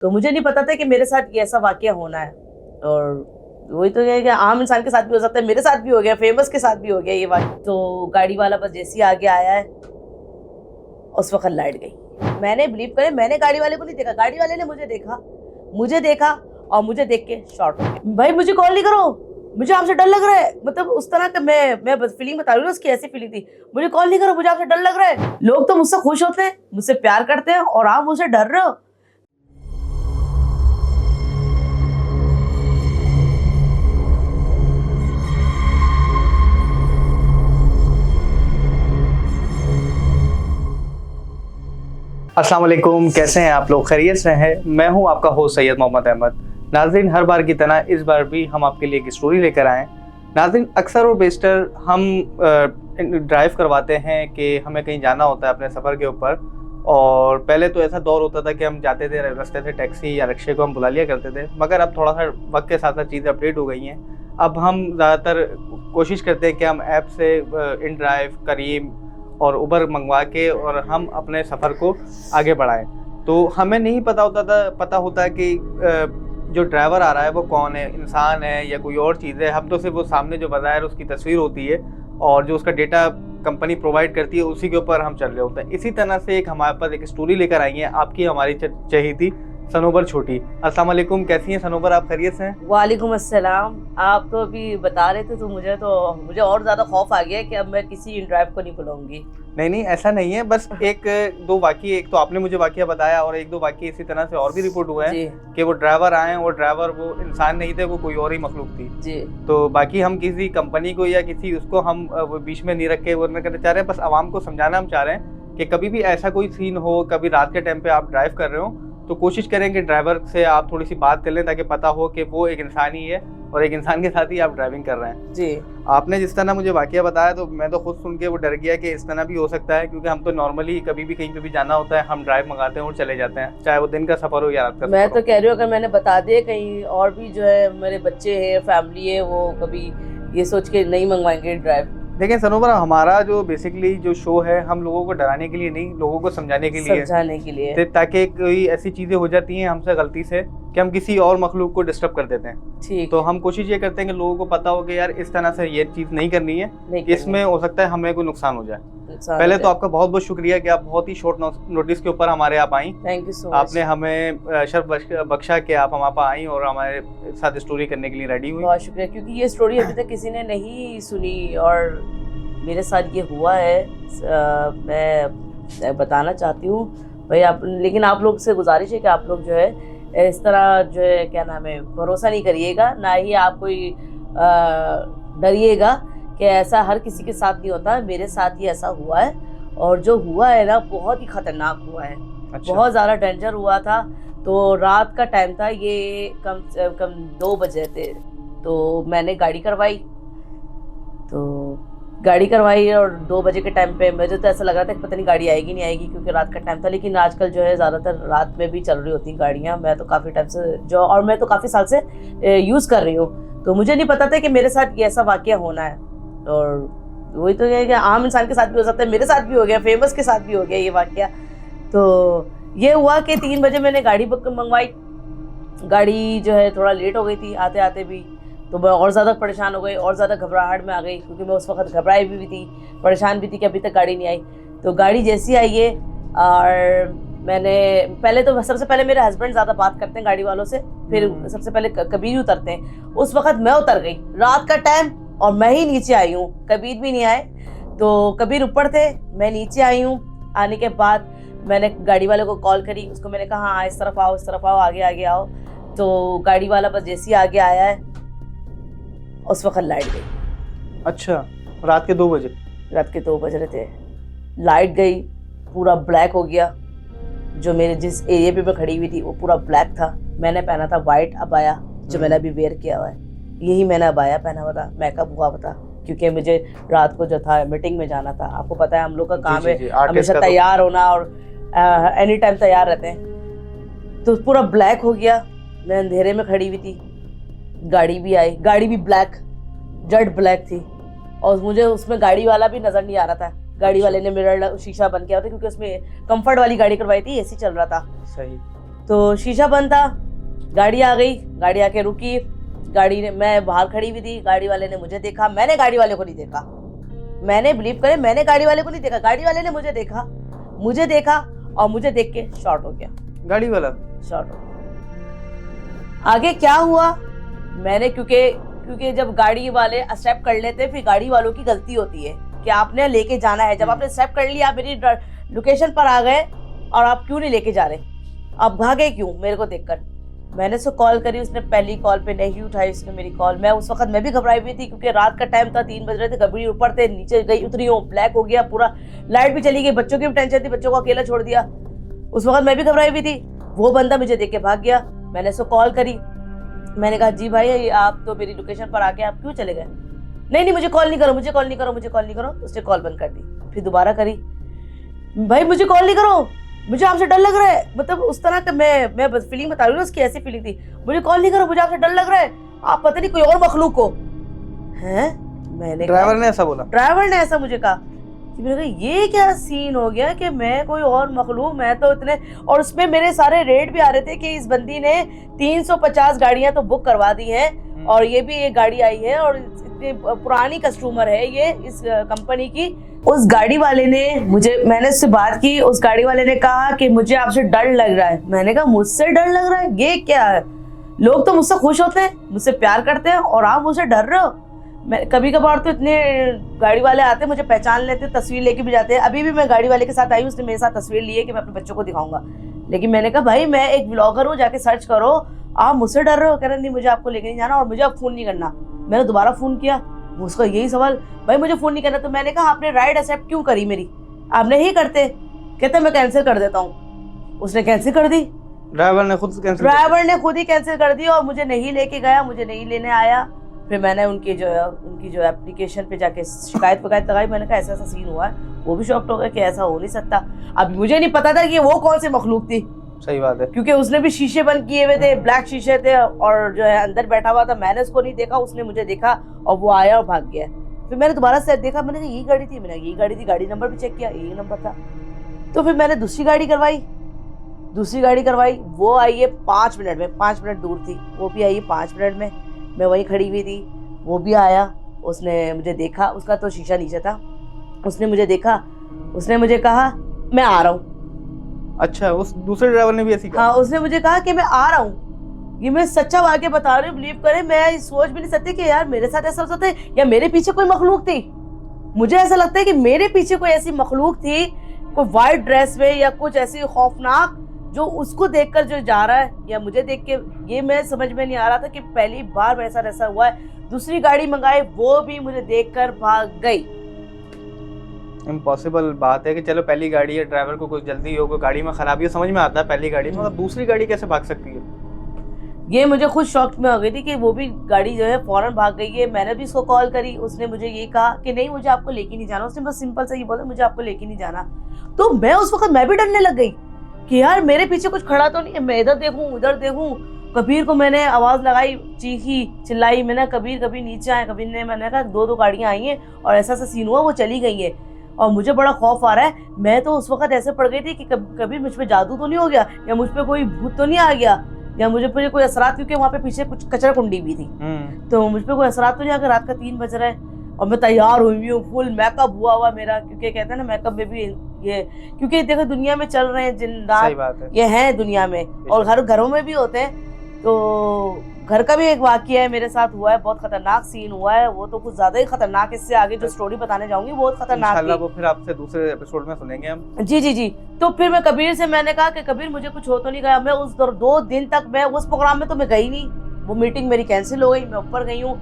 तो मुझे नहीं पता था कि मेरे साथ ये ऐसा वाकया होना है। और वही तो है कि आम इंसान के साथ भी हो सकता है, मेरे साथ भी हो गया, फेमस के साथ भी हो गया ये वाकया। तो गाड़ी वाला बस जैसे ही आगे आया है उस वक्त लाइट गई। मैंने बिलीव करे, मैंने गाड़ी वाले को नहीं देखा, गाड़ी वाले ने मुझे देखा और मुझे देख के शॉर्ट हो गया। भाई मुझे कॉल नहीं करो, मुझे आपसे डर लग रहा है। मतलब उस तरह का मैं बस फीलिंग बता रही हूँ, उसकी ऐसी फीलिंग थी। मुझे कॉल नहीं करो, मुझे आपसे डर लग रहा है। लोग तो मुझसे खुश होते हैं, मुझसे प्यार करते हैं, और आप मुझसे डर रहे हो। अस्सलाम वालेकुम, कैसे हैं आप लोग? खैरियत से हैं? मैं हूं आपका होस्ट सैयद मोहम्मद अहमद। नाज़रीन, हर बार की तरह इस बार भी हम आपके लिए एक स्टोरी लेकर आए। नाज़रीन, अक्सर और बेशतर हम ड्राइव करवाते हैं कि हमें कहीं जाना होता है अपने सफ़र के ऊपर, और पहले तो ऐसा दौर होता था कि हम जाते थे रास्ते से टैक्सी या रिक्शे को हम बुला लिया करते थे। मगर अब थोड़ा सा वक्त के साथ साथ चीज़ें अपडेट हो गई हैं। अब हम ज़्यादातर कोशिश करते हैं कि हम ऐप से इन ड्राइव, करीम और उबर मंगवा के और हम अपने सफ़र को आगे बढ़ाएं। तो हमें नहीं पता होता है कि जो ड्राइवर आ रहा है वो कौन है, इंसान है या कोई और चीज़ है। हम तो सिर्फ वो सामने जो बाज़ार उसकी तस्वीर होती है और जो उसका डेटा कंपनी प्रोवाइड करती है उसी के ऊपर हम चल रहे होते हैं। इसी तरह से एक हमारे पास एक स्टोरी लेकर आई है आपकी हमारी चहेती सनोबर छोटी। अस्सलाम वालेकुम, कैसी हैं सनोबर, आप खैरियत से हैं? वालेकुम अस्सलाम। आप तो अभी बता रहे थे तो मुझे और ज़्यादा खौफ आ गया कि अब मैं किसी इन ड्राइव को नहीं बुलाऊंगी। नहीं, ऐसा नहीं है। बस एक तो आपने मुझे वाकया बताया और एक दो वाकये इसी तरह से और भी रिपोर्ट हुए हैं कि वो ड्राइवर आए और ड्राइवर वो इंसान नहीं थे, वो कोई और ही मखलूक थी जी। तो बाकी हम किसी कंपनी को या किसी उसको हम वो बीच में नहीं रख के वो करना चाह रहे हैं। बस आवाम को समझाना हम चाह रहे हैं कि कभी भी ऐसा कोई सीन हो, कभी रात के टाइम पे आप ड्राइव कर रहे हो तो कोशिश करें कि ड्राइवर से आप थोड़ी सी बात कर लें ताकि पता हो कि वो एक इंसान ही है और एक इंसान के साथ ही आप ड्राइविंग कर रहे हैं जी। आपने जिस तरह मुझे वाकया बताया तो मैं तो खुद सुन के वो डर गया कि इस तरह भी हो सकता है, क्योंकि हम तो नॉर्मली कभी भी कहीं पे भी जाना होता है हम ड्राइव मंगाते हैं और चले जाते हैं, चाहे वो दिन का सफर हो या रात का सफर। मैं तो कह रही हूँ अगर मैंने बता दिया कहीं और भी जो है मेरे बच्चे हैं, फैमिली है, वो कभी ये सोच के नहीं मंगवाएंगे ड्राइव। देखिए सनोबर, हमारा जो बेसिकली जो शो है हम लोगों को डराने के लिए नहीं, लोगों को समझाने के लिए ताकि कोई ऐसी चीजें हो जाती हैं हमसे गलती से कि हम किसी और मखलूक को डिस्टर्ब कर देते हैं। ठीक, तो हम कोशिश ये करते हैं कि लोगों को पता हो कि यार इस तरह से ये चीज नहीं करनी है, इसमें हो सकता है हमें कोई नुकसान हो जाए। पहले तो आपका बहुत बहुत शुक्रिया कि आप बहुत ही शॉर्ट नोटिस के ऊपर हमारे आप आई। Thank you so much. आपने हमें शर्फ बख्शा कि आप हमारे पास आई और हमारे साथ स्टोरी करने के लिए रेडी हुई। बहुत शुक्रिया, क्योंकि ये स्टोरी अभी तक किसी ने नहीं सुनी और मेरे साथ ये हुआ है। मैं बताना चाहती हूँ भाई आप, लेकिन आप लोग से गुजारिश है कि आप लोग जो है इस तरह जो है क्या नाम है भरोसा नहीं करिएगा, ना ही आप कोई डरिएगा कि ऐसा हर किसी के साथ नहीं होता। मेरे साथ ही ऐसा हुआ है और जो हुआ है ना बहुत ही खतरनाक हुआ है। अच्छा। बहुत ज़्यादा डेंजर हुआ था। तो रात का टाइम था, ये कम से कम 2 बजे थे। तो मैंने गाड़ी करवाई और 2 बजे के टाइम पे मुझे तो ऐसा लग रहा था कि पता नहीं गाड़ी आएगी नहीं आएगी, क्योंकि रात का टाइम था। लेकिन आजकल जो है ज़्यादातर रात में भी चल रही होती गाड़ियाँ। मैं तो काफ़ी टाइम से और मैं तो काफ़ी साल से यूज़ कर रही हूँ, तो मुझे नहीं पता था कि मेरे साथ ये ऐसा वाकया होना है। और वही तो है कि आम इंसान के साथ भी हो सकता है, मेरे साथ भी हो गया, फेमस के साथ भी हो गया ये वाकया। तो ये हुआ कि 3 बजे मैंने गाड़ी मंगवाई। गाड़ी जो है थोड़ा लेट हो गई थी आते आते भी, तो मैं और ज़्यादा परेशान हो गई और ज़्यादा घबराहट में आ गई, क्योंकि मैं उस वक्त घबराई भी थी, परेशान भी थी कि अभी तक गाड़ी नहीं आई। तो गाड़ी जैसी आई है और मैंने सबसे पहले मेरे हस्बैंड ज़्यादा बात करते हैं गाड़ी वालों से, फिर सबसे पहले कबीर ही उतरते हैं। उस वक्त मैं उतर गई, रात का टाइम, और मैं ही नीचे आई हूँ, कबीर भी नहीं आए। तो कबीर ऊपर थे, मैं नीचे आई हूँ। आने के बाद मैंने गाड़ी वाले को कॉल करी, उसको मैंने कहा हाँ इस तरफ आओ, आगे आओ। तो गाड़ी वाला बस जैसे ही आगे आया है उस वक्त लाइट गई। अच्छा, रात के 2 बजे? रात के 2 बज रहे थे, लाइट गई, पूरा ब्लैक हो गया। जो मेरे जिस एरिया पे मैं खड़ी हुई थी वो पूरा ब्लैक था। मैंने पहना था वाइट अबाया, जो मैंने अभी वेयर किया हुआ है, यही मैंने अबाया पहना हुआ था, मेकअप हुआ था, क्योंकि मुझे रात को जो था मीटिंग में जाना था। आपको पता है हम लोग का काम है हमेशा तैयार होना और एनी टाइम तैयार रहते हैं। तो पूरा ब्लैक हो गया, मैं अंधेरे में खड़ी हुई थी। गाड़ी भी आई, गाड़ी भी ब्लैक, जेट ब्लैक थी, और मुझे उसमें गाड़ी वाला भी नजर नहीं आ रहा था। गाड़ी वाले ने मिरर शीशा बंद किया था, क्योंकि उसमें कंफर्ट वाली गाड़ी करवाई थी, एसी चल रहा था। सही। तो शीशा बंद था, गाड़ी आ गई, गाड़ी आके रुकी, गाड़ी ने, मैं बाहर खड़ी हुई थी, गाड़ी वाले ने मुझे देखा, मैंने गाड़ी वाले को नहीं देखा। मैंने बिलीव करे, मैंने गाड़ी वाले को नहीं देखा, गाड़ी वाले ने मुझे देखा और मुझे देख के शॉर्ट हो गया, गाड़ी वाला शॉर्ट हो गया। आगे क्या हुआ, मैंने क्योंकि जब गाड़ी वाले स्टेप कर लेते हैं, फिर गाड़ी वालों की गलती होती है कि आपने लेके जाना है। जब आपने स्टेप कर लिया, आप मेरी लोकेशन पर आ गए और आप क्यों नहीं लेके जा रहे, आप भागे क्यों मेरे को देखकर। मैंने उसको कॉल करी, उसने पहली कॉल पे नहीं उठाई उसने मेरी कॉल। मैं उस वक्त मैं भी घबराई हुई थी क्योंकि रात का टाइम था, 3 बज रहे थे, कभी ऊपर थे, नीचे गई, उतरी हूँ, ब्लैक हो गया पूरा, लाइट भी चली गई, बच्चों की भी टेंशन थी, बच्चों को अकेला छोड़ दिया। उस वक्त मैं भी घबराई हुई थी। वो बंदा मुझे देख के भाग गया। मैंने उसको कॉल करी, मैंने कहा जी भाई आप तो मेरी लोकेशन पर आके आप क्यों चले गए। नहीं मुझे कॉल नहीं करो। उसने कॉल बंद कर दी। फिर दोबारा करी, भाई मुझे कॉल नहीं करो, मुझे आपसे डर लग रहा है। मतलब उस तरह का मैं बस फीलिंग बता रही हूँ, उसकी ऐसी फीलिंग थी, मुझे कॉल नहीं करो, मुझे आपसे डर लग रहा है, आप पता नहीं कोई और मखलूक हो हैं। मैंने ड्राइवर ने ऐसा बोला, ड्राइवर ने ऐसा मुझे कहा कि मैंने कहा ये क्या सीन हो गया कि मैं कोई और मखलूक, मैं तो इतने, और उसमें मेरे सारे रेट भी आ रहे थे कि इस बंदी ने 350 गाड़ियां तो बुक करवा दी हैं और ये भी एक गाड़ी आई है और इतनी पुरानी कस्टमर है ये इस कंपनी की। उस गाड़ी वाले ने मैंने उससे बात की, उस गाड़ी वाले ने कहा कि मुझे आपसे डर लग रहा है। मैंने कहा मुझसे डर लग रहा है, ये क्या है, लोग तो मुझसे खुश होते हैं, मुझसे प्यार करते हैं और आप मुझसे डर रहे हो। मैं कभी कभार तो इतने गाड़ी वाले आते हैं, मुझे पहचान लेते हैं, तस्वीर लेके भी जाते हैं। अभी भी मैं गाड़ी वाले के साथ आई हूँ, उसने मेरे साथ तस्वीर ली है कि मैं अपने बच्चों को दिखाऊंगा। लेकिन मैंने कहा भाई मैं एक ब्लॉगर हूँ, जाके सर्च करो, आप मुझसे डर रहे हो। कह रहे नहीं मुझे आपको लेके नहीं जाना और मुझे अब फोन नहीं करना। मैंने दोबारा फोन किया, उसका यही सवाल, भाई मुझे फोन नहीं करना। तो मैंने कहा आपने राइड एक्सेप्ट क्यों करी मेरी, आप नहीं करते। कहते मैं कैंसिल कर देता हूँ। उसने कैंसिल कर दी, ड्राइवर ने खुद ही कैंसिल कर दी और मुझे नहीं लेके गया, मुझे नहीं लेने आया। फिर मैंने उनकी जो एप्लीकेशन पे जाके शिकायत लगाई। मैंने कहा ऐसा सीन हुआ है। वो भी शॉक्ड हो गया कि ऐसा हो नहीं सकता। अब मुझे नहीं पता था कि वो कौन सी मखलूक थी। सही बात है, क्योंकि उसने भी शीशे बंद किए हुए थे, ब्लैक शीशे थे और जो है अंदर बैठा हुआ था। मैंने उसको नहीं देखा, उसने मुझे देखा और वो आया और भाग गया। फिर मैंने दोबारा से देखा, मैंने कहा यही गाड़ी थी, मैंने यही गाड़ी थी, गाड़ी नंबर भी चेक किया, यही नंबर था। तो फिर मैंने दूसरी गाड़ी करवाई। वो आई है 5 मिनट में, 5 मिनट दूर थी, वो भी आई है 5 मिनट में। मैं वहीं खड़ी हुई थी, वो भी आया, उसने मुझे देखा, उसका तो शीशा नीचे था, उसने मुझे देखा, उसने मुझे कहा मैं आ रहा हूँ। अच्छा, उस दूसरे ड्राइवर ने भी ऐसी कहा? हाँ, उसने मुझे कहा कि मैं आ रहा हूँ। ये मैं सच्चा वाक्य बता रही हूँ, बिलीव करें, मैं सोच भी नहीं सकती कि यार मेरे साथ ऐसा हो सकता है या मेरे पीछे कोई मखलूक थी। मुझे ऐसा लगता है कि मेरे पीछे कोई ऐसी मखलूक थी, कोई व्हाइट ड्रेस में या कुछ ऐसी खौफनाक, जो उसको देखकर जो जा रहा है या मुझे देख के। ये मैं समझ में नहीं आ रहा था कि पहली बार मेरे साथ ऐसा हुआ है। दूसरी गाड़ी मंगाई, वो भी मुझे देखकर भाग गई। इम्पॉसिबल बात है कि चलो पहली गाड़ी है, ड्राइवर को कुछ जल्दी हो, कोई गाड़ी में खराबी हो, समझ में आता है पहली गाड़ी में, दूसरी गाड़ी कैसे भाग सकती है। ये मुझे खुद शॉक में हो गई थी कि वो भी गाड़ी जो है फौरन भाग गई है। मैंने भी उसको कॉल करी, उसने मुझे ये कहा कि नहीं मुझे आपको लेके नहीं जाना। उसने बस सिंपल से ये बोला मुझे आपको लेके नहीं जाना। तो मैं उस वक्त मैं भी डरने लग गई कि यार मेरे पीछे कुछ खड़ा तो नहीं है। मैं इधर देखूं उधर देखूं। कबीर को मैंने आवाज लगाई, चीखी चिल्लाई, मैंने कबीर नीचे आए। कबीर ने, मैंने कहा 2 गाड़ियां आई हैं और ऐसा सीन हुआ, वो चली गई है और मुझे बड़ा खौफ आ रहा है। मैं तो उस वक्त ऐसे पड़ गई थी कि कभी मुझ पे जादू तो नहीं हो गया या मुझ पे कोई भूत तो नहीं आ गया या मुझे पे कोई असरात, क्योंकि वहाँ पे पीछे कुछ कचरा कुंडी भी थी, तो मुझ पे कोई असरात तो नहीं आ गया। रात का 3 बज रहा है और मैं तैयार हुई हूँ, फुल मेकअप हुआ मेरा, क्योंकि कहते हैं ना मेकअप में भी ये, क्योंकि देखो दुनिया में चल रहे हैं जिन्नात, ये है दुनिया में और घरों में भी होते हैं। तो घर का भी एक वाकया है मेरे साथ हुआ है, बहुत खतरनाक सीन हुआ है, वो तो कुछ ज्यादा ही खतरनाक। इससे आगे जो स्टोरी बताने जाऊंगी बहुत खतरनाक है, वो फिर आपसे दूसरे एपिसोड में सुनेंगे हम। जी। तो फिर मैं कबीर से मैंने कहा कि कबीर मुझे कुछ हो तो नहीं गया। मैं उस 2 दिन तक मैं उस प्रोग्राम में तो मैं गई नहीं, वो मीटिंग मेरी कैंसिल हो गई। मैं ऊपर गई हूँ,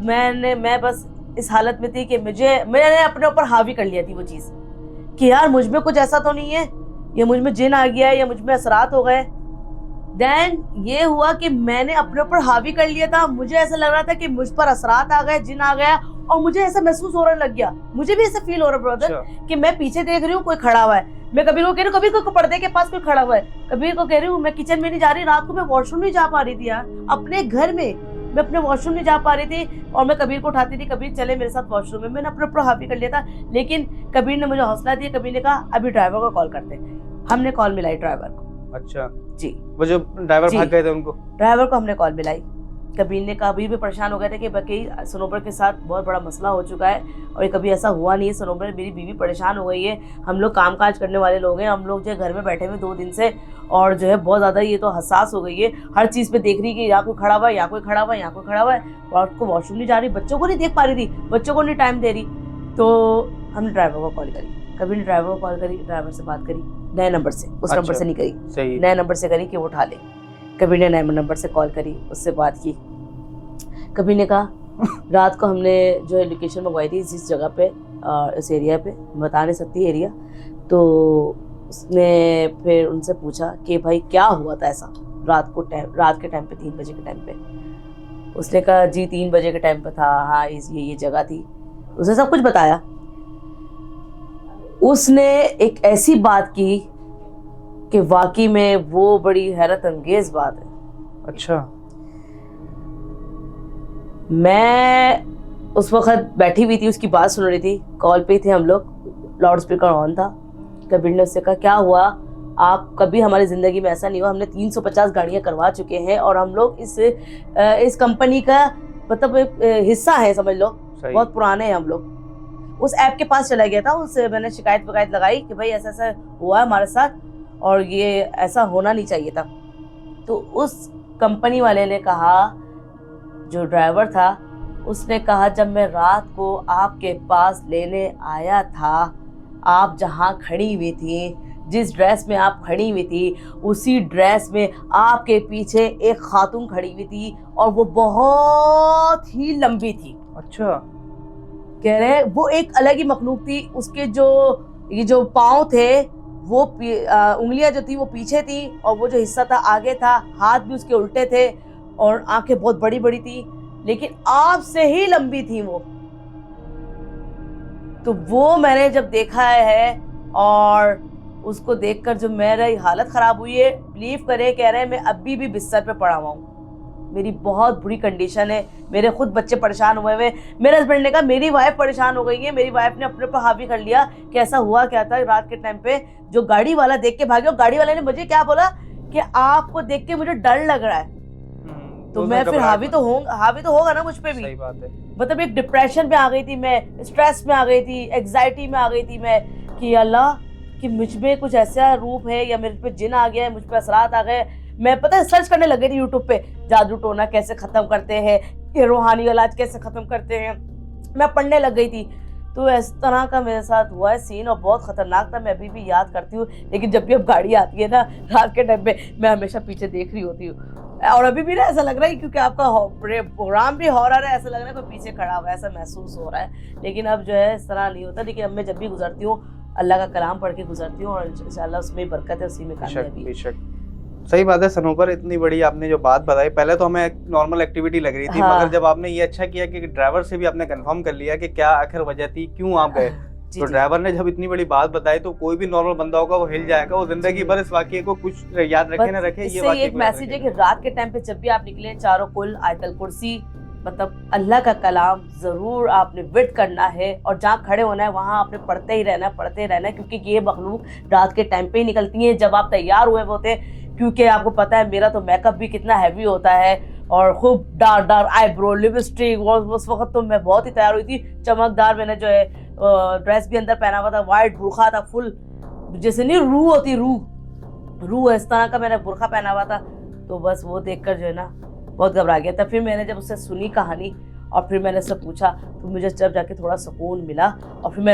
मैं बस इस हालत में थी कि मैंने अपने ऊपर हावी कर लिया थी वो चीज कि यार मुझ में कुछ ऐसा तो नहीं है, या मुझ में जिन आ गया है या मुझ में असरात हो गए। देन ये हुआ कि मैंने अपने ऊपर हावी कर लिया था। मुझे ऐसा लग रहा था कि मुझ पर असरात आ गए, जिन आ गया, और मुझे ऐसा महसूस होने लग गया। मुझे भी ऐसा फील हो रहा है ब्रदर कि मैं पीछे देख रही हूँ कोई खड़ा हुआ है। मैं कबीर को कह रही हूँ, कबीर को पर्दे के पास कोई खड़ा हुआ है। कबीर को कह रही हूँ मैं किचन में नहीं जा रही, रात को मैं वॉशरूम नहीं जा पा रही थी यार, अपने घर में मैं अपने वॉशरूम नहीं जा पा रही थी और मैं कबीर को उठाती थी, कबीर चले मेरे साथ वॉशरूम में। मैंने अपने ऊपर हावी कर लिया था, लेकिन कबीर ने मुझे हौसला दिया। कबीर ने कहा अभी ड्राइवर को कॉल करते। हमने कॉल मिलाई ड्राइवर को। अच्छा, जी वो जो ड्राइवर जी। भाग गए थे उनको? ड्राइवर को हमने कॉल मिलाई। कबीर ने कहा, अभी भी परेशान हो गए थे कि वाकई सनोबर के साथ बहुत बड़ा मसला हो चुका है और ये कभी ऐसा हुआ नहीं है। सनोबर, मेरी बीवी परेशान हो गई है, हम लोग काम काज करने वाले लोग हैं, हम लोग जो है घर में बैठे हुए 2 दिन से, और जो है बहुत ज़्यादा ये तो हसास हो गई है, हर चीज़ पे देख रही है कि यहाँ कोई खड़ा हुआ है, यहाँ कोई खड़ा हुआ है, यहाँ कोई खड़ा हुआ है, और उसको वॉशरूम नहीं जा रही, बच्चों को नहीं देख पा रही थी, बच्चों को नहीं टाइम दे रही। तो हमने ड्राइवर को कॉल करी, कबीर ने ड्राइवर को कॉल करी, ड्राइवर से बात करी नए नंबर से, उस नंबर से नहीं करी, सही। नए नंबर से करी कि वो उठा ले। कबीर ने नए नंबर से कॉल करी, उससे बात की। कबीर ने कहा, रात को हमने जो है लोकेशन मंगवाई थी इस जगह पे, इस एरिया पे, बता नहीं सकती एरिया। तो उसने फिर उनसे पूछा कि भाई क्या हुआ था ऐसा रात के टाइम पे 3 बजे के टाइम पे। उसने कहा जी 3 बजे के टाइम पे था, हाँ ये जगह थी। उसने सब कुछ बताया। उसने एक ऐसी बात की कि वाकई में वो बड़ी हैरत अंगेज बात है। अच्छा। मैं उस वक्त बैठी हुई थी, उसकी बात सुन रही थी, कॉल पे थे हम लोग, लाउड स्पीकर ऑन था। कबीर ने उससे कहा, क्या हुआ, आप कभी हमारी ज़िंदगी में ऐसा नहीं हुआ, हमने 350 गाड़ियाँ करवा चुके हैं और हम लोग इस कंपनी का मतलब हिस्सा है, समझ लो, बहुत पुराने हैं हम लोग। उस ऐप के पास चला गया था, उससे मैंने शिकायत लगाई कि भाई ऐसा ऐसा हुआ है हमारे साथ और ये ऐसा होना नहीं चाहिए था। तो उस कंपनी वाले ने कहा, जो ड्राइवर था उसने कहा, जब मैं रात को आपके पास लेने आया था, आप जहाँ खड़ी हुई थी, जिस ड्रेस में आप खड़ी हुई थी, उसी ड्रेस में आपके पीछे एक खातून खड़ी हुई थी और वो बहुत ही लंबी थी। अच्छा। कह रहे वो एक अलग ही मखलूक थी। उसके जो पाँव थे, वो उंगलियां जो थी वो पीछे थी और वो जो हिस्सा था आगे था, हाथ भी उसके उल्टे थे और आंखें बहुत बड़ी बड़ी थी, लेकिन आपसे ही लंबी थी वो। तो वो मैंने जब देखा है और उसको देखकर जो मेरी हालत खराब हुई है, बिलीव करे, कह रहे हैं मैं अभी भी बिस्तर पे पड़ा हुआ हूँ, मेरी बहुत बुरी कंडीशन है, मेरे खुद बच्चे परेशान हुए हुए। मेरे हस्बैंड ने कहा मेरी वाइफ परेशान हो गई है, मेरी वाइफ ने अपने पर हावी कर लिया कि ऐसा हुआ क्या था रात के टाइम पे, जो गाड़ी वाला देख के भागे। और गाड़ी वाले ने मुझे क्या बोला कि आपको देख के मुझे डर लग रहा है। तो मैं फिर हावी तो होगा ना मुझ पे भी। सही बात है। मतलब एक डिप्रेशन में आ गई थी मैं, स्ट्रेस में आ गई थी, एग्जाइटी में आ गई थी मैं कि अल्लाह कि मुझ में कुछ ऐसा रूप है या मेरे पे जिन आ गया है, मुझ पे असरात आ गए। मैं पता है सर्च करने लग गई थी यूट्यूब पे, जादू टोना कैसे खत्म करते हैं, ये रूहानी इलाज कैसे खत्म करते हैं, मैं पढ़ने लग गई थी। तो इस तरह का मेरे साथ हुआ है सीन और बहुत खतरनाक था। मैं अभी भी याद करती हूँ, लेकिन जब भी अब गाड़ी आती है ना रात के टाइम पे, मैं हमेशा पीछे देख रही होती हूँ। और अभी भी ना ऐसा लग रहा है क्योंकि आपका प्रोग्राम भी हॉरर है, ऐसा लग रहा है कोई पीछे खड़ा हुआ है, ऐसा महसूस हो रहा है। लेकिन अब जो है इस तरह नहीं होता। लेकिन अब मैं जब भी गुजरती हूँ अल्लाह का कलाम पढ़ के गुजरती हूँ और इंशाल्लाह उसमें बरकत है, उसी में कामयाबी है। सही बात है। सनोबर, इतनी बड़ी आपने जो बात बताई, पहले तो हमें नॉर्मल एक्टिविटी लग रही थी, हाँ। मगर जब आपने ये अच्छा किया कि ड्राइवर से भी आपने कंफर्म कर लिया कि क्या आखिर वजह थी, क्यों आप गए, तो ड्राइवर ने जब इतनी बड़ी बात बताई तो कोई भी नॉर्मल बंदा होगा वो हिल जाएगा, वो जिंदगी भर इस वाकये को कुछ याद रखे ना रखे। ये एक मैसेज है कि रात के टाइम पे जब भी आप निकले, चारों कुल आयतल कुर्सी, मतलब अल्लाह का कलाम जरूर आपने विर्द करना है और जहाँ खड़े होना है वहाँ आपने पढ़ते ही रहना है, क्योंकि ये मखलूक रात के टाइम पे ही निकलती है जब आप तैयार हुए होते। क्योंकि आपको पता है मेरा तो मेकअप भी कितना हैवी होता है और खूब डार्क आईब्रो, लिपस्टिक, उस वक्त तो मैं बहुत ही तैयार हुई थी, चमकदार। मैंने जो है ड्रेस भी अंदर पहना हुआ था, वाइट बुरखा था, फुल जैसे नहीं रूह होती, रूह इस तरह का मैंने बुरखा पहना हुआ था। तो बस वो देखकर जो है ना बहुत घबरा गया था। फिर मैंने जब उससे सुनी कहानी और फिर मैंने उससे पूछा तो मुझे जब जाके थोड़ा सुकून मिला। और फिर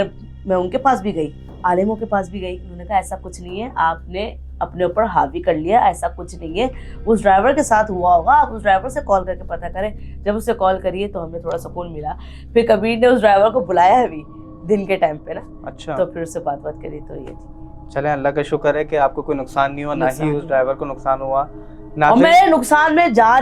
मैं उनके पास भी गई, आलिमों के पास भी गई। उन्होंने कहा ऐसा कुछ नहीं है, आपने अपने ऊपर हावी कर लिया, ऐसा कुछ नहीं है, उस ड्राइवर के साथ हुआ होगा, आप उस ड्राइवर से कॉल करके पता करें। जब उससे कॉल करिए तो हमें थोड़ा सुकून मिला। फिर कबीर ने उस ड्राइवर को बुलाया है भी दिन के टाइम पे ना। अच्छा। तो फिर उससे बात करी तो ये थी। चले, अल्लाह का शुक्र है कि आपको कोई नुकसान नहीं हुआ, ना ही उस ड्राइवर को नुकसान हुआ। और मैं नुकसान में जा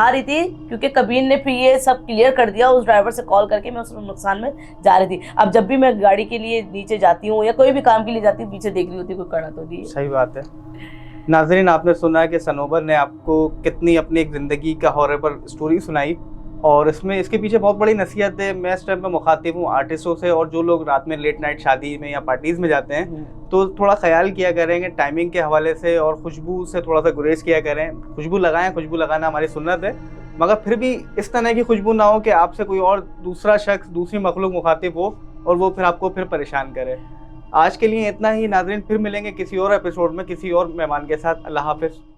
रही थी, क्योंकि कबीर ने फिर ये सब क्लियर कर दिया उस ड्राइवर से कॉल करके, मैं उस नुकसान में जा रही थी। अब जब भी मैं गाड़ी के लिए नीचे जाती हूँ या कोई भी काम के लिए जाती हूँ, पीछे देख रही होती कोई खड़ा तो नहीं। सही बात है। नाज़रीन, आपने सुना है कि सनोबर ने आपको कितनी अपनी एक ज़िंदगी का हॉरर पर स्टोरी सुनाई और इसमें इसके पीछे बहुत बड़ी नसीहत है। मैं इस टाइम पे मुखातिब हूँ आर्टिस्टों से, और जो लोग रात में लेट नाइट शादी में या पार्टीज़ में जाते हैं तो थोड़ा ख्याल किया करेंगे टाइमिंग के हवाले से, और खुशबू से थोड़ा सा गुरेज किया करें। खुशबू लगाएं, खुशबू लगाना हमारी सुन्नत है, मगर फिर भी इस तरह की खुशबू ना हो कि आपसे कोई और दूसरा शख्स, दूसरी मखलूक मुखातिब हो और वो फिर आपको फिर परेशान करे। आज के लिए इतना ही नाज़रीन, फिर मिलेंगे किसी और एपिसोड में किसी और मेहमान के साथ। अल्लाह हाफिज़।